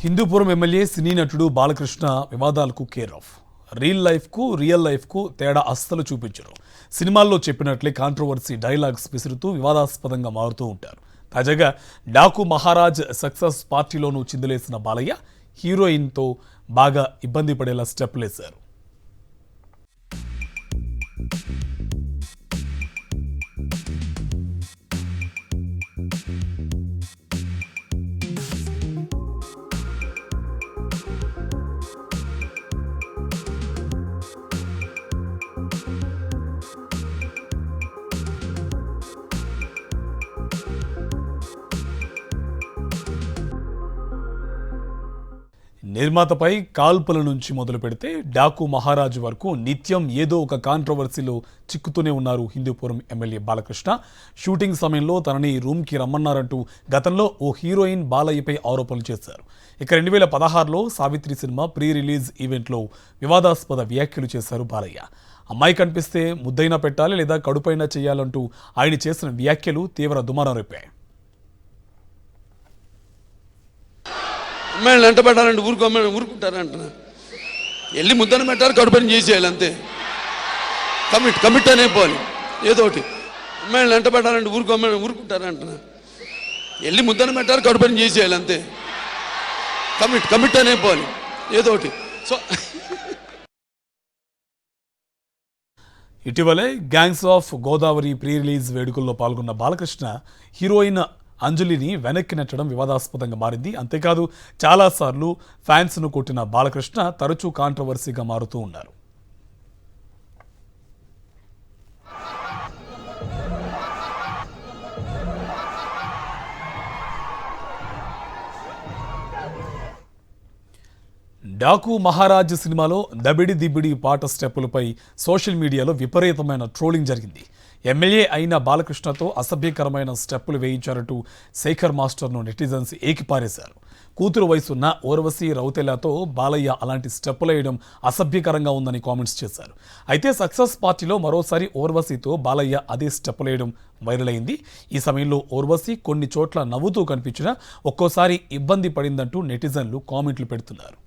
Hindupuram MLA సినీ నటుడు బాలకృష్ణ వివాదాలకు care of. Real లైఫ్కు తేడా అస్సలు చూపించరు. సినిమాల్లో చెప్పినట్లే కాంట్రవర్సీ డైలాగ్స్ విసురుతూ వివాదాస్పదంగా మారుతూ ఉంటారు. తాజాగా డాకు మహారాజ్ సక్సెస్ పార్టీలోనూ చిందులేసిన బాలయ్య హీరోయిన్తో బాగా ఇబ్బంది పడేలా స్టెప్లేశారు. నిర్మాతపై కాల్పుల నుంచి మొదలు పెడితే డాకు మహారాజు వరకు నిత్యం ఏదో ఒక కాంట్రవర్సీలో చిక్కుతూనే ఉన్నారు హిందూపురం ఎమ్మెల్యే బాలకృష్ణ. షూటింగ్ సమయంలో తనని రూమ్కి రమ్మన్నారంటూ గతంలో ఓ హీరోయిన్ బాలయ్యపై ఆరోపణలు చేశారు. ఇక 2016లో సావిత్రి సినిమా ప్రీ రిలీజ్ ఈవెంట్లో వివాదాస్పద వ్యాఖ్యలు చేశారు బాలయ్య. అమ్మాయి కనిపిస్తే ముద్దైనా పెట్టాలి లేదా కడుపైనా చేయాలంటూ ఆయన చేసిన వ్యాఖ్యలు తీవ్ర దుమారం రేపాయి. అమ్మాయిని వెంట పెట్టాలంటే ఊరుకుంటారంటున్నా. వెళ్ళి ముద్దను పెట్టారు, కడుపుని చేసేయాలి అంతే. కమిట్ అనే పోవాలి ఏదో ఒకటి. అమ్మాయిని వెంట పెట్టాలంటే ఊరుకుంటారంటున్నా. వెళ్ళి ముద్దను పెట్టారు, కడుపుని చేసేయాలి అంతే. కమిట్ అనే పోవాలి ఏదో ఒకటి. సో ఇటీవలే gangs of Godavari pre release వేడుకల్లో పాల్గొన్న బాలకృష్ణ హీరోయిన్ అంజలిని వెనక్కి నెట్టడం వివాదాస్పదంగా మారింది. అంతేకాదు చాలాసార్లు ఫ్యాన్స్ను కొట్టిన బాలకృష్ణ తరచూ కాంట్రవర్సీగా మారుతూ ఉన్నారు. డాకు మహారాజ్ సినిమాలో దబిడి దిబిడి పాట స్టెప్పులపై సోషల్ మీడియాలో విపరీతమైన ట్రోలింగ్ జరిగింది. ఎమ్మెల్యే అయిన బాలకృష్ణతో అసభ్యకరమైన స్టెప్పులు వేయించారంటూ శేఖర్ మాస్టర్ను నెటిజన్స్ ఏకిపారేశారు. కూతురు వయసున్న ఊర్వశి రౌతెలాతో బాలయ్య అలాంటి స్టెప్పులు వేయడం అసభ్యకరంగా ఉందని కామెంట్స్ చేశారు. అయితే సక్సెస్ పార్టీలో మరోసారి ఊర్వశితో బాలయ్య అదే స్టెప్పులు వేయడం వైరల్ అయింది. ఈ సమయంలో ఊర్వశి కొన్ని చోట్ల నవ్వుతూ కనిపించినా ఒక్కోసారి ఇబ్బంది పడిందంటూ నెటిజన్లు కామెంట్లు పెడుతున్నారు.